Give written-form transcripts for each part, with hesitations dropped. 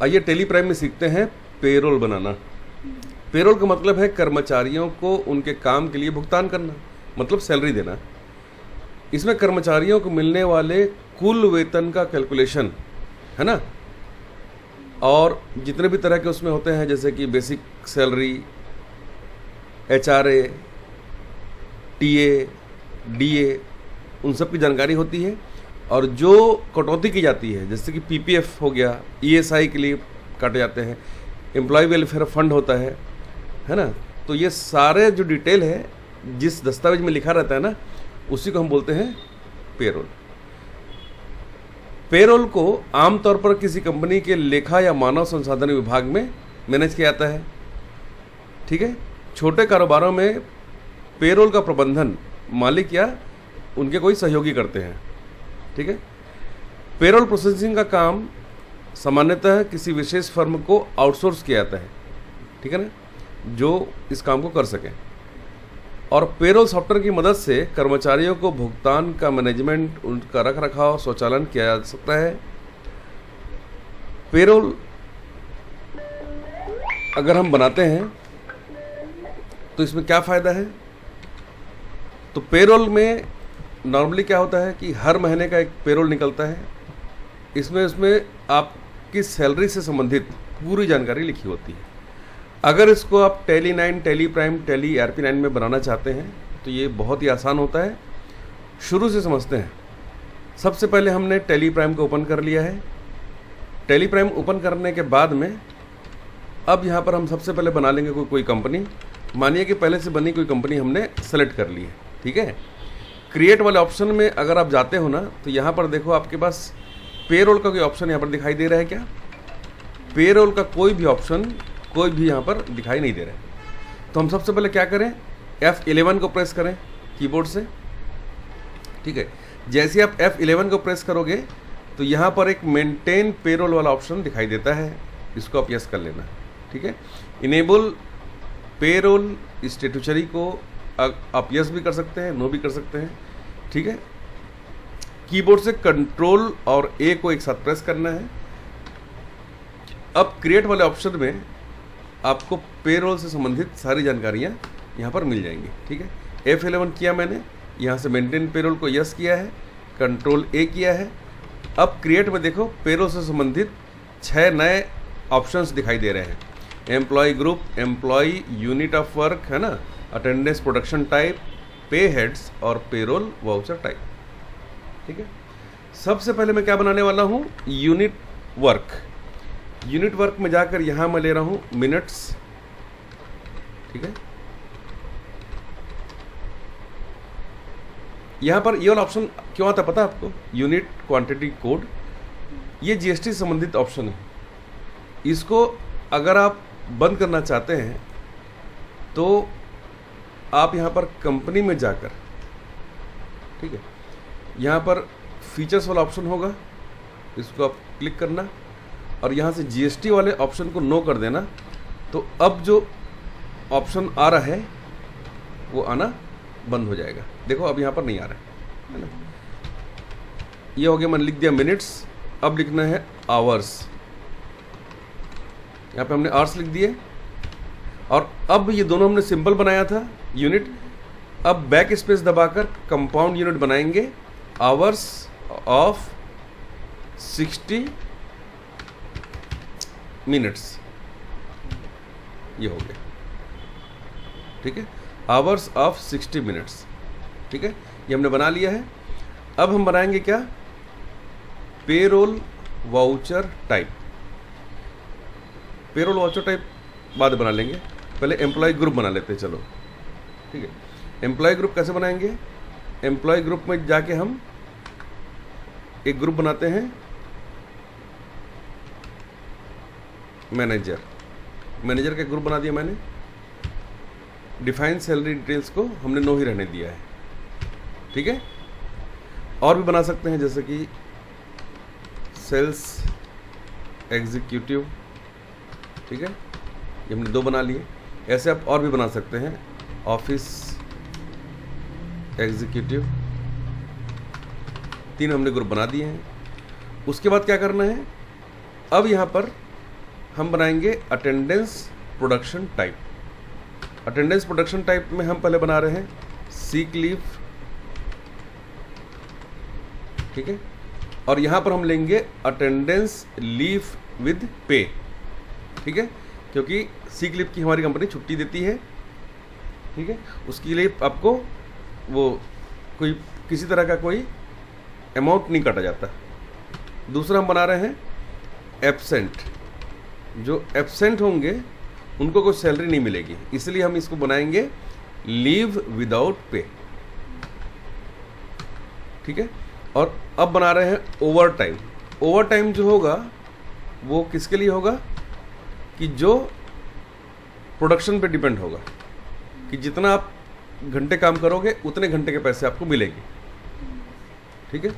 आइए Tally Prime में सीखते हैं पेरोल बनाना। पेरोल का मतलब है कर्मचारियों को उनके काम के लिए भुगतान करना, मतलब सैलरी देना। इसमें कर्मचारियों को मिलने वाले कुल वेतन का कैलकुलेशन है ना, और जितने भी तरह के उसमें होते हैं जैसे कि basic salary, HRA, TA, DA, उन सब की जानकारी होती है। और जो कटौती की जाती है जैसे कि PPF हो गया, ESI के लिए काटे जाते हैं, एम्प्लॉय वेलफेयर फंड होता है ना, तो ये सारे जो डिटेल है जिस दस्तावेज में लिखा रहता है ना, उसी को हम बोलते हैं पेरोल। पेरोल को आमतौर पर किसी कंपनी के लेखा या मानव संसाधन विभाग में मैनेज किया जाता है। ठीक है, छोटे कारोबारों में पेरोल का प्रबंधन मालिक या उनके कोई सहयोगी करते हैं। ठीक है, पेरोल प्रोसेसिंग का काम सामान्यतः किसी विशेष फर्म को आउटसोर्स किया जाता है, ठीक है ना, जो इस काम को कर सके। और पेरोल सॉफ्टवेयर की मदद से कर्मचारियों को भुगतान का मैनेजमेंट, उनका रख रखाव, स्वचालन किया जा सकता है। पेरोल अगर हम बनाते हैं तो इसमें क्या फ़ायदा है? तो पेरोल में नॉर्मली क्या होता है कि हर महीने का एक पेरोल निकलता है। इसमें आपकी सैलरी से संबंधित पूरी जानकारी लिखी होती है। अगर इसको आप tally 9, tally prime, tally ERP9 में बनाना चाहते हैं तो ये बहुत ही आसान होता है। शुरू से समझते हैं। सबसे पहले हमने टैली प्राइम को ओपन कर लिया है। टैली प्राइम ओपन करने के बाद में अब यहाँ पर हम सबसे पहले बना लेंगे कोई कंपनी। मानिए कि पहले से बनी कोई कंपनी हमने सेलेक्ट कर ली है। ठीक है, क्रिएट वाले ऑप्शन में अगर आप जाते हो ना तो यहाँ पर देखो आपके पास पेरोल का कोई ऑप्शन यहाँ पर दिखाई दे रहा है क्या? पेरोल का कोई भी ऑप्शन कोई भी यहाँ पर दिखाई नहीं दे रहा है। तो हम सबसे पहले क्या करें, F11 को प्रेस करें कीबोर्ड से। ठीक है, जैसे आप F11 को प्रेस करोगे तो यहाँ पर एक मेंटेन पेरोल वाला ऑप्शन दिखाई देता है, इसको आप यस कर लेना। ठीक है, इनेबल पेरोल स्टेटुचरी को आप यस भी कर सकते हैं, नो भी कर सकते हैं। ठीक है, कीबोर्ड से कंट्रोल और A को एक साथ प्रेस करना है। अब क्रिएट वाले ऑप्शन में आपको पेरोल से संबंधित सारी जानकारियाँ यहाँ पर मिल जाएंगी। ठीक है, F11 किया मैंने, यहाँ से मेंटेन पेरोल को यस किया है, कंट्रोल A किया है। अब क्रिएट में देखो पेरोल से संबंधित 6 नए ऑप्शंस दिखाई दे रहे हैं। Employee group, employee unit of work है ना, attendance production type, pay heads और पेरोल वाउचर टाइप। ठीक है, सबसे पहले मैं क्या बनाने वाला हूँ, यूनिट वर्क। यूनिट वर्क में जाकर यहाँ मैं ले रहा हूँ मिनट्स। ठीक है, यहाँ पर ये वाला ऑप्शन क्यों आता है पता है आपको? यूनिट क्वांटिटी कोड, ये GST से संबंधित ऑप्शन है। इसको अगर आप बंद करना चाहते हैं तो आप यहाँ पर कंपनी में जाकर, ठीक है, यहाँ पर फीचर्स वाला ऑप्शन होगा, इसको आप क्लिक करना और यहाँ से GST वाले ऑप्शन को नो कर देना। तो अब जो ऑप्शन आ रहा है वो आना बंद हो जाएगा। देखो अब यहाँ पर नहीं आ रहा है ना। ये हो गया, मैंने लिख दिया मिनट्स। अब लिखना है आवर्स। यहाँ पे हमने आवर्स लिख दिए और अब ये दोनों हमने सिंपल बनाया था यूनिट। अब बैक स्पेस दबाकर कंपाउंड यूनिट बनाएंगे, आवर्स ऑफ 60 मिनट्स। ये हो गया। ठीक है, आवर्स ऑफ 60 मिनट्स। ठीक है, ये हमने बना लिया है। अब हम बनाएंगे क्या, payroll voucher type. Payroll voucher type बाद बना लेंगे, पहले एम्प्लॉय ग्रुप बना लेते हैं। चलो ठीक है, एम्प्लॉय ग्रुप कैसे बनाएंगे? एम्प्लॉय ग्रुप में जाके हम एक ग्रुप बनाते हैं, मैनेजर। मैनेजर का ग्रुप बना दिया मैंने। डिफाइन सैलरी डिटेल्स को हमने नो ही रहने दिया है। ठीक है, और भी बना सकते हैं जैसे कि सेल्स एग्जीक्यूटिव। ठीक है, ये हमने 2 बना लिए। ऐसे आप और भी बना सकते हैं, ऑफिस एग्जीक्यूटिव। 3 हमने ग्रुप बना दिए हैं। उसके बाद क्या करना है, अब यहाँ पर हम बनाएंगे attendance production type. Attendance production type में हम पहले बना रहे हैं सीक लीव, ठीक है, और यहां पर हम लेंगे अटेंडेंस लीव विद पे, ठीक है, क्योंकि सीक लीव की हमारी कंपनी छुट्टी देती है, ठीक है, उसके लिए आपको वो कोई किसी तरह का कोई अमाउंट नहीं काटा जाता। दूसरा हम बना रहे हैं एब्सेंट, जो एब्सेंट होंगे उनको कोई सैलरी नहीं मिलेगी, इसलिए हम इसको बनाएंगे लीव विदाउट पे, ठीक है। और अब बना रहे हैं ओवर टाइम। ओवर टाइम जो होगा वो किसके लिए होगा कि जो प्रोडक्शन पे डिपेंड होगा, कि जितना आप घंटे काम करोगे उतने घंटे के पैसे आपको मिलेंगे, ठीक है।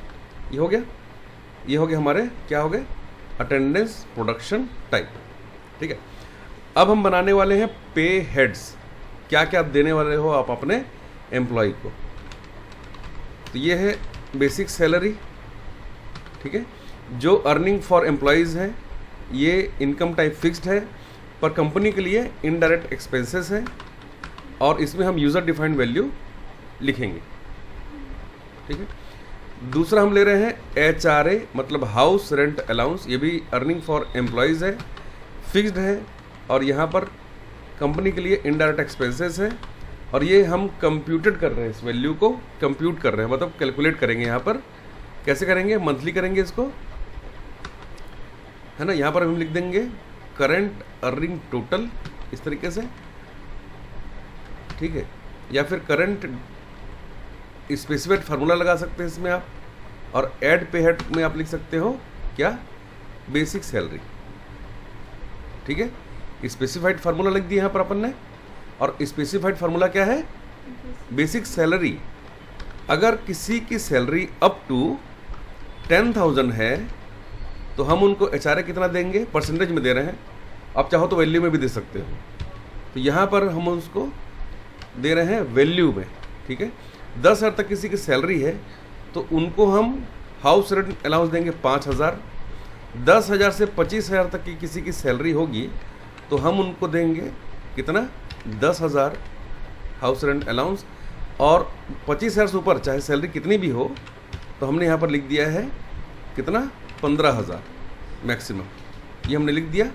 ये हो गया हमारे क्या हो गए अटेंडेंस प्रोडक्शन टाइप, ठीक है। अब हम बनाने वाले हैं पे हेड्स, क्या क्या आप देने वाले हो आप अपने एम्प्लॉय को। तो ये है बेसिक सैलरी, ठीक है, जो अर्निंग फॉर एम्प्लॉयज़ है, ये इनकम टाइप फिक्स्ड है, पर कंपनी के लिए इनडायरेक्ट एक्सपेंसेस है, और इसमें हम यूज़र डिफाइंड वैल्यू लिखेंगे, ठीक है। दूसरा हम ले रहे हैं HRA, मतलब हाउस रेंट अलाउंस, ये भी अर्निंग फॉर एम्प्लॉयज़ है, फिक्स्ड है, और यहाँ पर कंपनी के लिए इनडायरेक्ट एक्सपेंसेस है, और ये हम कंप्यूटेड कर रहे हैं, इस वैल्यू को कंप्यूट कर रहे हैं, मतलब कैलकुलेट करेंगे। यहाँ पर कैसे करेंगे, मंथली करेंगे इसको, है ना। यहाँ पर हम लिख देंगे करंट अर्निंग टोटल, इस तरीके से, ठीक है, या फिर करंट स्पेसिफाइड फार्मूला लगा सकते हैं इसमें आप, और ऐड पे हेड में आप लिख सकते हो क्या, बेसिक सैलरी, ठीक है। स्पेसिफाइड फार्मूला लिख दिया यहाँ पर अपन ने, और स्पेसिफाइड फार्मूला क्या है, बेसिक सैलरी। अगर किसी की सैलरी अप टू 10,000 है तो हम उनको HRA कितना देंगे, परसेंटेज में दे रहे हैं, आप चाहो तो वैल्यू में भी दे सकते हो। तो यहाँ पर हम उसको दे रहे हैं वैल्यू में, ठीक है। 10,000 तक किसी की सैलरी है तो उनको हम हाउस रेंट अलाउंस देंगे 5,000। 10,000 से 25,000 तक की किसी की सैलरी होगी तो हम उनको देंगे कितना, 10,000 हाउस रेंट अलाउंस, और 25,000 से ऊपर चाहे सैलरी कितनी भी हो तो हमने यहाँ पर लिख दिया है कितना, 15,000 मैक्सिमम, ये हमने लिख दिया,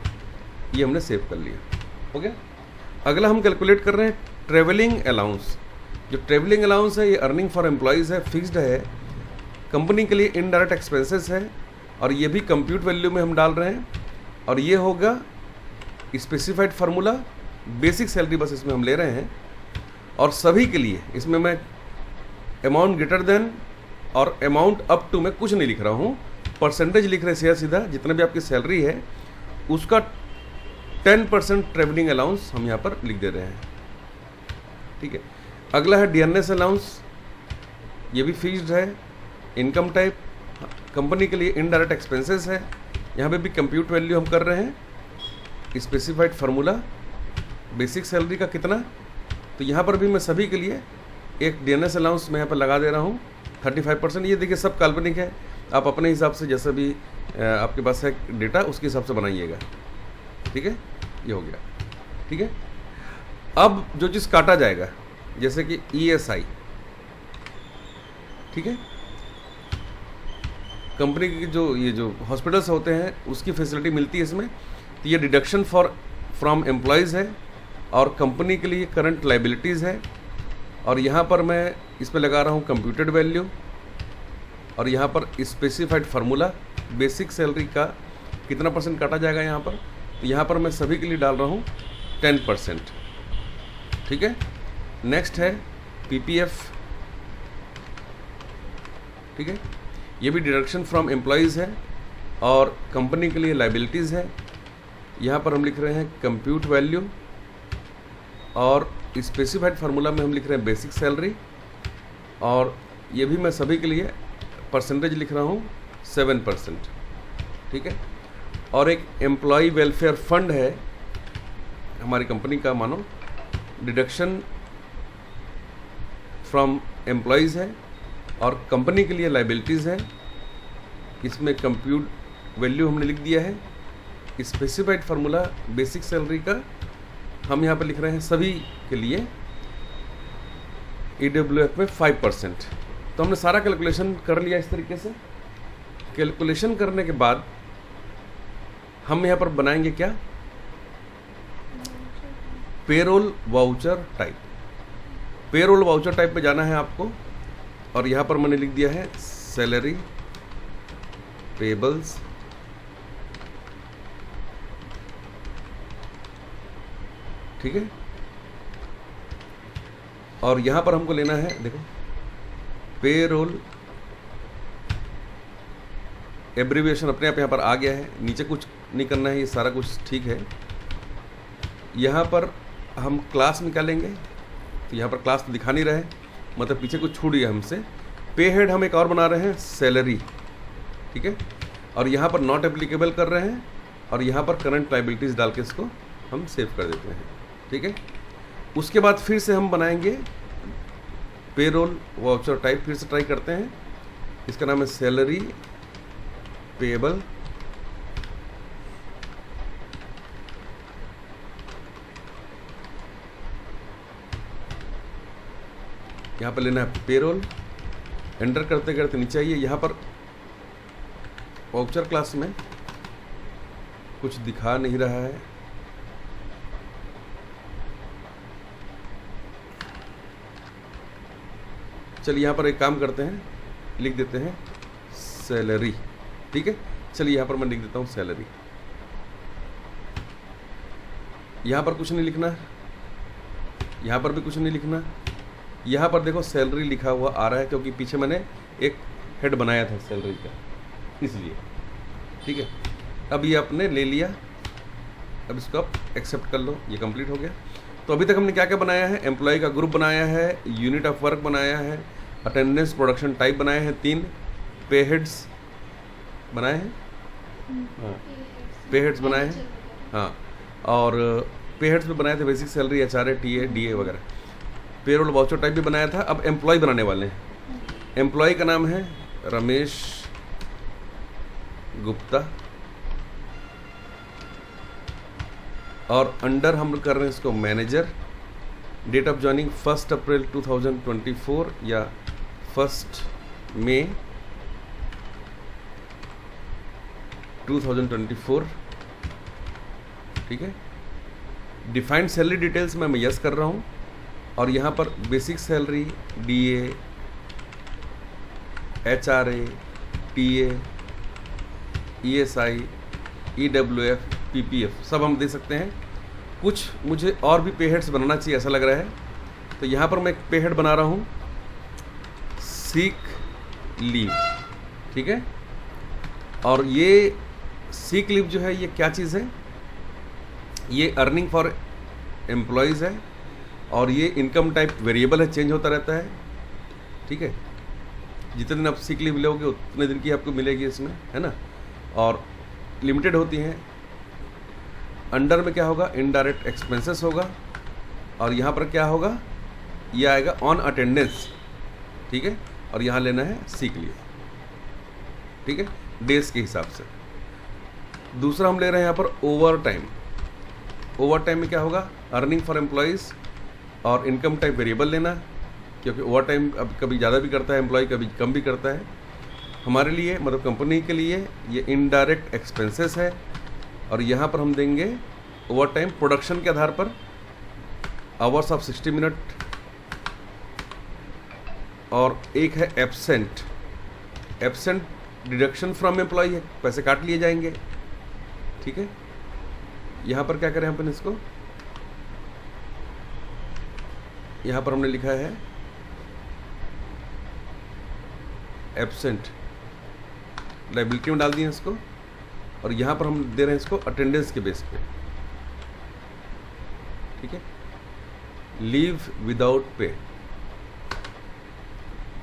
ये हमने सेव कर लिया, हो गया। अगला हम कैलकुलेट कर रहे हैं ट्रेवलिंग अलाउंस। जो ट्रेवलिंग अलाउंस है ये अर्निंग फॉर एम्प्लॉयज़ है, फिक्स्ड है, कंपनी के लिए इनडायरेक्ट एक्सपेंसेस है, और ये भी कंप्यूट वैल्यू में हम डाल रहे हैं, और ये होगा स्पेसिफाइड फार्मूला, बेसिक सैलरी बस इसमें हम ले रहे हैं। और सभी के लिए इसमें मैं अमाउंट ग्रेटर देन और अमाउंट अप टू में कुछ नहीं लिख रहा हूँ, परसेंटेज लिख रहे हैं सीधा, जितना भी आपकी सैलरी है उसका 10% ट्रेवलिंग अलाउंस हम यहाँ पर लिख दे रहे हैं, ठीक है। अगला है DNS अलाउंस, ये भी फिक्स्ड है, इनकम टाइप, कंपनी के लिए इनडायरेक्ट एक्सपेंसेस है, यहाँ पे भी कंप्यूट वैल्यू हम कर रहे हैं, स्पेसिफाइड फार्मूला, बेसिक सैलरी का कितना, तो यहाँ पर भी मैं सभी के लिए एक DNS अलाउंस मैं यहाँ पर लगा दे रहा हूँ 35%। ये देखिए सब काल्पनिक है, आप अपने हिसाब से जैसा भी आपके पास है डेटा उसके हिसाब से बनाइएगा, ठीक है। ये हो गया, ठीक है। अब जो चीज़ काटा जाएगा जैसे कि ESI, ठीक है, कंपनी की जो हॉस्पिटल्स होते हैं उसकी फैसिलिटी मिलती है इसमें, तो ये डिडक्शन फ्रॉम एम्प्लॉयज़ है, और कंपनी के लिए करंट लाइबिलिटीज़ है, और यहाँ पर मैं इस पर लगा रहा हूँ कंप्यूटेड वैल्यू, और यहाँ पर स्पेसिफाइड फार्मूला, बेसिक सैलरी का कितना परसेंट काटा जाएगा यहाँ पर, तो यहाँ पर मैं सभी के लिए डाल रहा हूँ 10%, ठीक है। नेक्स्ट है PPF, ठीक है, ये भी डिडक्शन फ्रॉम एम्प्लॉयज़ है, और कंपनी के लिए लाइबिलिटीज़ है, यहाँ पर हम लिख रहे हैं कंप्यूट वैल्यू, और स्पेसिफाइड फार्मूला में हम लिख रहे हैं बेसिक सैलरी, और ये भी मैं सभी के लिए परसेंटेज लिख रहा हूँ 7%, ठीक है। और एक एम्प्लॉय वेलफेयर फंड है हमारी कंपनी का, मानो डिडक्शन फ्रॉम एम्प्लॉयज़ है, और कंपनी के लिए लाइबिलिटीज़ है, इसमें कंप्यूट वैल्यू हमने लिख दिया है स्पेसिफाइड फार्मूला बेसिक सैलरी का हम यहाँ पर लिख रहे हैं सभी के लिए EWF में 5%। तो हमने सारा कैलकुलेशन कर लिया इस तरीके से। कैलकुलेशन करने के बाद हम यहाँ पर बनाएंगे क्या, payroll voucher type. Payroll voucher type में जाना है आपको, और यहाँ पर मैंने लिख दिया है सैलरी पेबल्स ठीक है। और यहाँ पर हमको लेना है, देखो पेरोल एब्रीविएशन अपने आप यहाँ पर आ गया है, नीचे कुछ नहीं करना है, ये सारा कुछ ठीक है। यहाँ पर हम क्लास निकालेंगे, तो यहाँ पर क्लास तो दिखा नहीं रहे, मतलब पीछे कुछ छूट गया हमसे। पे हेड हम एक और बना रहे हैं सैलरी, ठीक है। और यहाँ पर नॉट एप्लीकेबल कर रहे हैं, और यहाँ पर करंट लायबिलिटीज़ डाल के इसको हम सेव कर देते हैं, ठीक है। उसके बाद फिर से हम बनाएंगे पेरोल वाउचर टाइप, फिर से ट्राई करते हैं। इसका नाम है सैलरी पेबल यहाँ पर लेना है पेरोल, एंटर करते करते नीचे आइए। यहाँ पर वाउचर क्लास में कुछ दिखा नहीं रहा है, चलिए यहाँ पर एक काम करते हैं, लिख देते हैं सैलरी, ठीक है। चलिए यहाँ पर मैं लिख देता हूँ सैलरी। यहाँ पर कुछ नहीं लिखना, यहाँ पर भी कुछ नहीं लिखना। यहाँ पर देखो सैलरी लिखा हुआ आ रहा है, क्योंकि पीछे मैंने एक हेड बनाया था सैलरी का, इसलिए, ठीक है। अब ये आपने ले लिया, अब इसको आप एक्सेप्ट कर लो, ये कंप्लीट हो गया। तो अभी तक हमने क्या क्या बनाया है, एम्प्लॉय का ग्रुप बनाया है, यूनिट ऑफ वर्क बनाया है, अटेंडेंस प्रोडक्शन टाइप बनाए हैं 3, पे हेड्स बनाए हैं, हाँ पे हेड्स बनाए हैं, हाँ, और पे हेड्स में बनाए थे basic salary, HRA, TA, DA वगैरह। पेरोल वाउचर टाइप भी बनाया था। अब एम्प्लॉय बनाने वाले हैं। एम्प्लॉय का नाम है रमेश गुप्ता, और अंडर हम कर रहे हैं इसको मैनेजर। डेट ऑफ ज्वाइनिंग 1 अप्रैल 2024 या 1 मई 2024, ठीक है। डिफाइंड सैलरी डिटेल्स में मैं यस कर रहा हूँ, और यहाँ पर basic salary, DA, HRA, TA, ESI, EWF, PPF सब हम दे सकते हैं। कुछ मुझे और भी पे हेड्स बनाना चाहिए ऐसा लग रहा है, तो यहाँ पर मैं एक पे हेड बना रहा हूँ सीक लीव, ठीक है। और ये सीक लीव जो है ये क्या चीज़ है, ये अर्निंग फॉर एम्प्लॉयज़ है, और ये इनकम टाइप वेरिएबल है, चेंज होता रहता है, ठीक है। जितने दिन आप सीक लीव लोगे उतने दिन की आपको मिलेगी इसमें, है ना, और लिमिटेड होती हैं। अंडर में क्या होगा, इनडायरेक्ट एक्सपेंसेस होगा, और यहाँ पर क्या होगा, ये आएगा ऑन अटेंडेंस, ठीक है। और यहाँ लेना है सीक लीव, ठीक है, डेज के हिसाब से। दूसरा हम ले रहे हैं यहाँ पर ओवर टाइम। ओवर टाइम में क्या होगा, अर्निंग फॉर एम्प्लॉयज़ और इनकम टाइप वेरिएबल लेना, क्योंकि ओवर टाइम अब कभी ज़्यादा भी करता है एम्प्लॉय, कभी कम भी करता है। हमारे लिए मतलब कंपनी के लिए ये इनडायरेक्ट एक्सपेंसेस है, और यहाँ पर हम देंगे ओवर टाइम प्रोडक्शन के आधार पर आवर्स ऑफ 60 मिनट, और एक है absent. Absent deduction from employ है, पैसे काट लिए जाएंगे, ठीक है। यहाँ पर क्या करें अपन इसको, यहाँ पर हमने लिखा है एब्सेंट, लायबिलिटी में डाल दिए इसको, और यहाँ पर हम दे रहे हैं इसको अटेंडेंस के बेस पे, ठीक है। लीव विदाउट पे,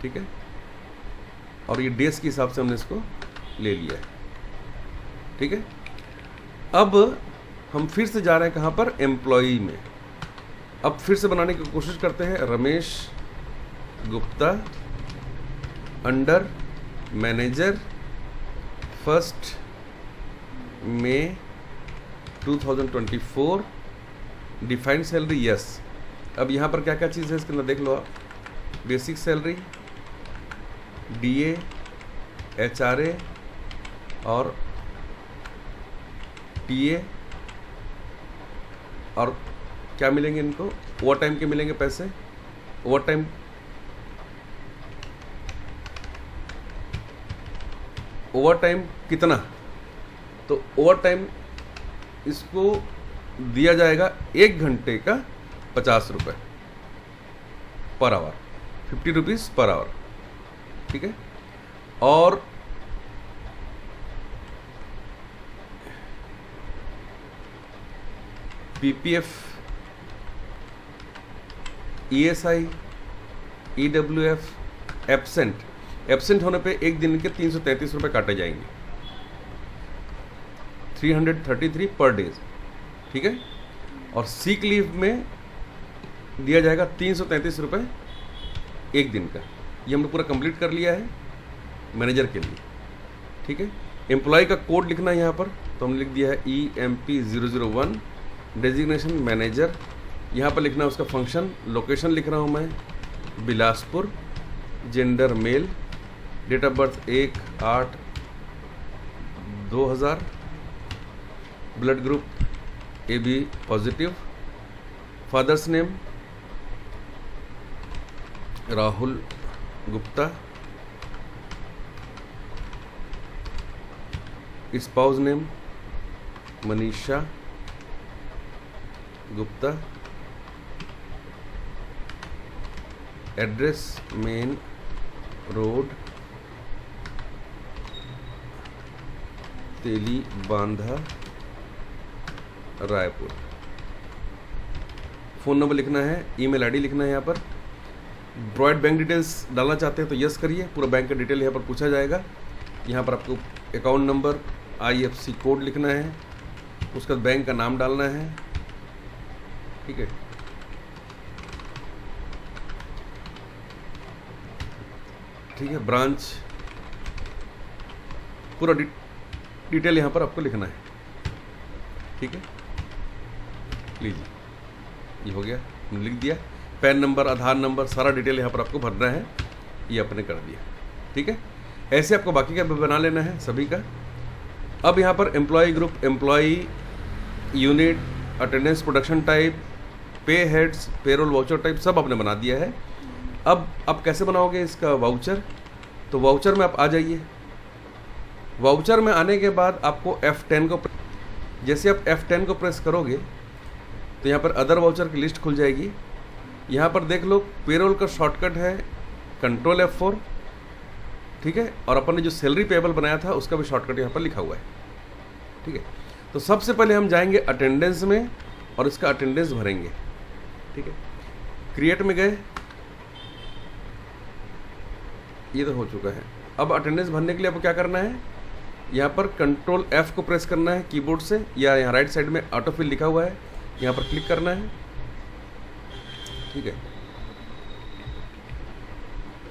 ठीक है, और ये डेज के हिसाब से हमने इसको ले लिया है, ठीक है। अब हम फिर से जा रहे हैं कहाँ पर, एम्प्लॉई में। अब फिर से बनाने की कोशिश करते हैं, रमेश गुप्ता अंडर मैनेजर 1 मई 2024 डिफाइंड सैलरी, यस। अब यहाँ पर क्या क्या चीज़ है इसके अंदर देख लो आप। बेसिक सैलरी, DA, HRA और TA, और क्या मिलेंगे इनको, ओवर टाइम के मिलेंगे पैसे। ओवर टाइम कितना, तो ओवर टाइम इसको दिया जाएगा 1 घंटे का 50 रुपये per hour, 50 rupees per hour, ठीक है। और PPF, ESI, EWF, एब्सेंट होने पे एक दिन के 333 रुपये काटे जाएंगे, 333 पर डेज, ठीक है। और सीक लीव में दिया जाएगा 333 रुपये एक दिन का। ये हमने पूरा कंप्लीट कर लिया है मैनेजर के लिए, ठीक है। एम्प्लॉय का कोड लिखना है यहाँ पर, तो हमने लिख दिया है EMP001, डेजिग्नेशन मैनेजर। यहाँ पर लिखना है उसका फंक्शन, लोकेशन लिख रहा हूँ मैं Bilaspur, gender male, date of birth 1/8/2000, blood group AB positive, father's name Rahul Gupta, spouse name Manisha Gupta, address main road Telibandha Raipur. Phone number लिखना है, ईमेल आईडी लिखना है यहाँ पर। प्रोवाइड बैंक डिटेल्स डालना चाहते हैं तो यस करिए, पूरा बैंक का डिटेल यहाँ पर पूछा जाएगा। यहाँ पर आपको अकाउंट नंबर, IFSC कोड लिखना है, उसका बैंक का नाम डालना है, ठीक है। ठीक है, ब्रांच, पूरा डिटेल यहाँ पर आपको लिखना है, ठीक है। लीजिए, ये हो गया, हमने लिख दिया। पैन नंबर, आधार नंबर, सारा डिटेल यहाँ पर आपको भरना है, ये आपने कर दिया, ठीक है। ऐसे आपको बाकी का बना लेना है सभी का। अब यहाँ पर employee group, employee unit, attendance, production type, pay heads, payroll voucher type सब आपने बना दिया है। अब आप कैसे बनाओगे इसका वाउचर, तो वाउचर में आप आ जाइए। वाउचर में आने के बाद आपको F10 को, जैसे आप F10 को प्रेस करोगे तो यहाँ पर अदर वाउचर की लिस्ट खुल जाएगी। यहाँ पर देख लो, पेरोल का शॉर्टकट है Ctrl F4, ठीक है। और अपन ने जो सैलरी पेबल बनाया था उसका भी शॉर्टकट यहाँ पर लिखा हुआ है, ठीक है। तो सबसे पहले हम जाएंगे अटेंडेंस में और इसका अटेंडेंस भरेंगे, ठीक है। क्रिएट में गए, ये तो हो चुका है। अब अटेंडेंस भरने के लिए आपको क्या करना है, यहाँ पर Ctrl F को प्रेस करना है कीबोर्ड से, या यहाँ राइट साइड में ऑटोफिल लिखा हुआ है, यहाँ पर क्लिक करना है, ठीक है।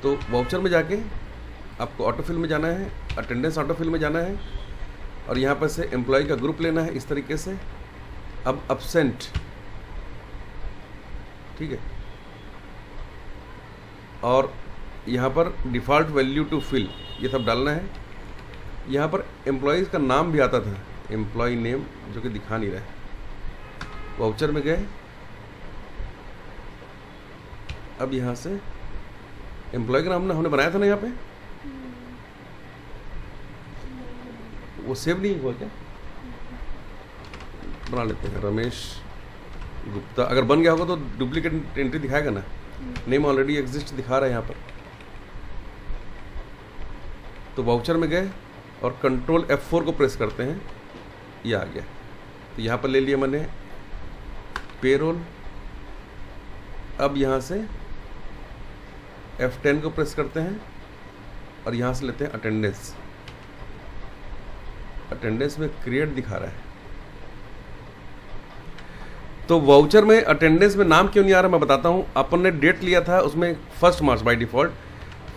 तो वाउचर में जाके आपको ऑटोफिल में जाना है, अटेंडेंस ऑटोफिल में जाना है, और यहाँ पर से एम्प्लॉय का ग्रुप लेना है इस तरीके से। अब एब्सेंट, ठीक है, और यहाँ पर डिफ़ॉल्ट वैल्यू टू फिल, ये सब डालना है। यहाँ पर एम्प्लॉयज़ का नाम भी आता था, एम्प्लॉय नेम, जो कि दिखा नहीं रहा है। वाउचर में गए, अब यहाँ से एम्प्लॉय का नाम ना हमने बनाया था ना, यहाँ पे वो सेव नहीं हुआ क्या, बना लेते हैं, रमेश गुप्ता। अगर बन गया होगा तो डुप्लीकेट एंट्री दिखाएगा ना, नेम ऑलरेडी एग्जिस्ट दिखा रहा है यहाँ पर। तो वाउचर में गए और Ctrl F4 को प्रेस करते हैं, ये आ गया। तो यहाँ पर ले लिया मैंने पेरोल। अब यहाँ से F10 को प्रेस करते हैं और यहाँ से लेते हैं अटेंडेंस। अटेंडेंस में क्रिएट दिखा रहा है, तो वाउचर में अटेंडेंस में नाम क्यों नहीं आ रहा मैं बताता हूँ। अपन ने डेट लिया था उसमें 1 मार्च बाय डिफ़ॉल्ट,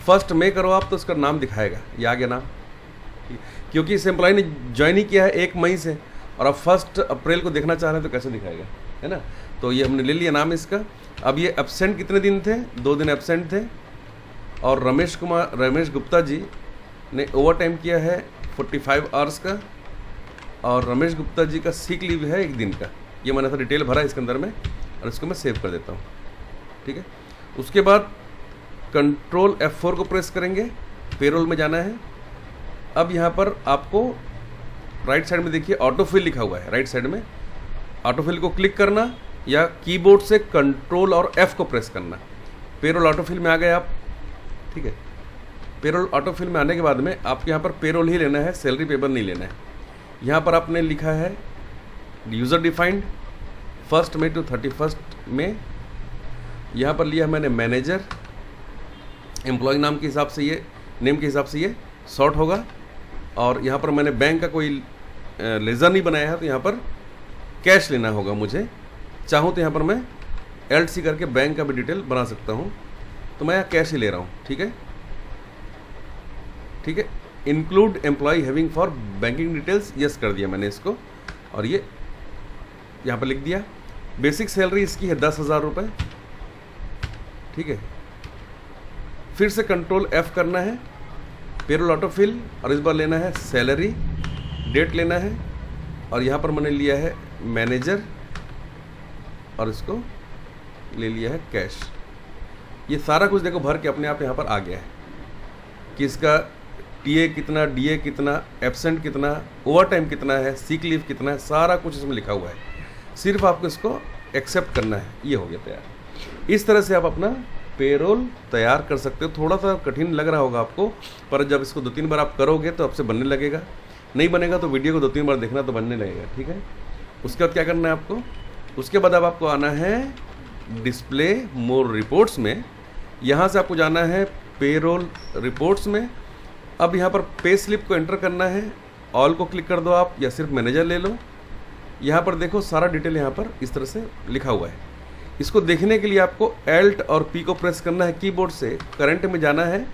1 मई करो आप तो उसका नाम दिखाएगा, ये आ गया नाम, क्योंकि इस एम्प्लॉय ने ज्वाइन ही किया है 1 मई से, और आप 1 अप्रैल को देखना चाह रहे हैं तो कैसे दिखाएगा, है ना। तो ये हमने ले लिया नाम इसका। अब ये एब्सेंट कितने दिन थे, 2 दिन एब्सेंट थे। और रमेश गुप्ता जी ने ओवर टाइम किया है 45 आवर्स का, और रमेश गुप्ता जी का सीक लीव है 1 दिन का। ये मैंने ऐसा डिटेल भरा है इसके अंदर में, और इसको मैं सेव कर देता हूँ, ठीक है। उसके बाद कंट्रोल F4 को प्रेस करेंगे, पेरोल में जाना है। अब यहाँ पर आपको राइट साइड में देखिए ऑटोफिल लिखा हुआ है, राइट साइड में ऑटोफिल को क्लिक करना या कीबोर्ड से कंट्रोल और F को प्रेस करना। पेरोल ऑटोफिल में आ गए आप, ठीक है। पेरोल ऑटोफिल में आने के बाद में आपके यहाँ पर पेरोल ही लेना है, सैलरी पेपर नहीं लेना है। यहाँ पर आपने लिखा है यूज़र डिफाइंड 1 मई to 31 मई। यहाँ पर लिया मैंने मैनेजर, एम्प्लॉय नाम के हिसाब से ये नेम के हिसाब से ये शॉर्ट होगा। और यहाँ पर मैंने बैंक का कोई लेज़र नहीं बनाया है, तो यहाँ पर कैश लेना होगा मुझे। चाहूँ तो यहाँ पर मैं LC करके बैंक का भी डिटेल बना सकता हूँ, तो मैं यहाँ कैश ही ले रहा हूँ, ठीक है, ठीक है। Include employee having for banking details, yes कर दिया मैंने इसको, और ये यहाँ पर लिख दिया। बेसिक सैलरी इसकी है 10,000 रुपये, ठीक है। फिर से कंट्रोल F करना है, पेरोल ऑटोफिल, और इस बार लेना है सैलरी, डेट लेना है, और यहाँ पर मैंने लिया है मैनेजर, और इसको ले लिया है कैश। ये सारा कुछ देखो भर के अपने आप यहाँ पर आ गया है कि इसका TA कितना, DA कितना, एब्सेंट कितना, ओवर टाइम कितना है, सीक लीव कितना है, सारा कुछ इसमें लिखा हुआ है। सिर्फ आपको इसको एक्सेप्ट करना है, ये हो गया तैयार। इस तरह से आप अपना पेरोल तैयार कर सकते हो। थोड़ा सा कठिन लग रहा होगा आपको, पर जब इसको 2-3 बार आप करोगे तो आपसे बनने लगेगा। नहीं बनेगा तो वीडियो को 2-3 बार देखना तो बनने लगेगा, ठीक है। उसके बाद क्या करना है आपको, उसके बाद अब आपको आना है डिस्प्ले मोर रिपोर्ट्स में। यहाँ से आपको जाना है पेरोल रिपोर्ट्स में। अब यहाँ पर पे स्लिप को एंटर करना है, ऑल को क्लिक कर दो आप, या सिर्फ मैनेजर ले लो। यहाँ पर देखो सारा डिटेल यहाँ पर इस तरह से लिखा हुआ है। इसको देखने के लिए आपको Alt और P को प्रेस करना है कीबोर्ड से, करंट में जाना है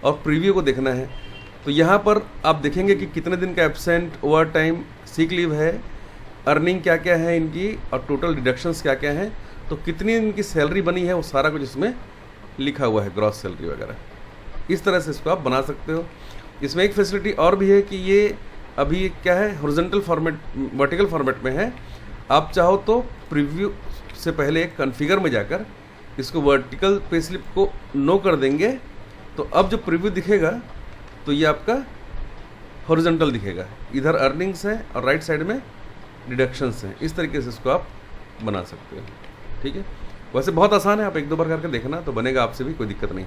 और प्रीव्यू को देखना है। तो यहाँ पर आप देखेंगे कि कितने दिन का absent, over time, seek leave है, अर्निंग क्या क्या है इनकी, और टोटल डिडक्शंस क्या क्या हैं। तो कितनी इनकी सैलरी बनी है वो सारा कुछ इसमें लिखा हुआ है, ग्रॉस सैलरी वगैरह। इस तरह से इसको आप बना सकते हो। इसमें एक फैसिलिटी और भी है कि ये अभी क्या है, हॉरिजॉन्टल फॉर्मेट, वर्टिकल फॉर्मेट में है। आप चाहो तो प्रीव्यू से पहले एक कॉन्फ़िगर में जाकर इसको वर्टिकल पे स्लिप को नो कर देंगे, तो अब जो प्रीव्यू दिखेगा तो ये आपका हॉरिजॉन्टल दिखेगा। इधर अर्निंग्स है और राइट साइड में डिडक्शंस हैं। इस तरीके से इसको आप बना सकते हो, ठीक है। वैसे बहुत आसान है, आप 1-2 बार करके देखना तो बनेगा आपसे भी, कोई दिक्कत नहीं।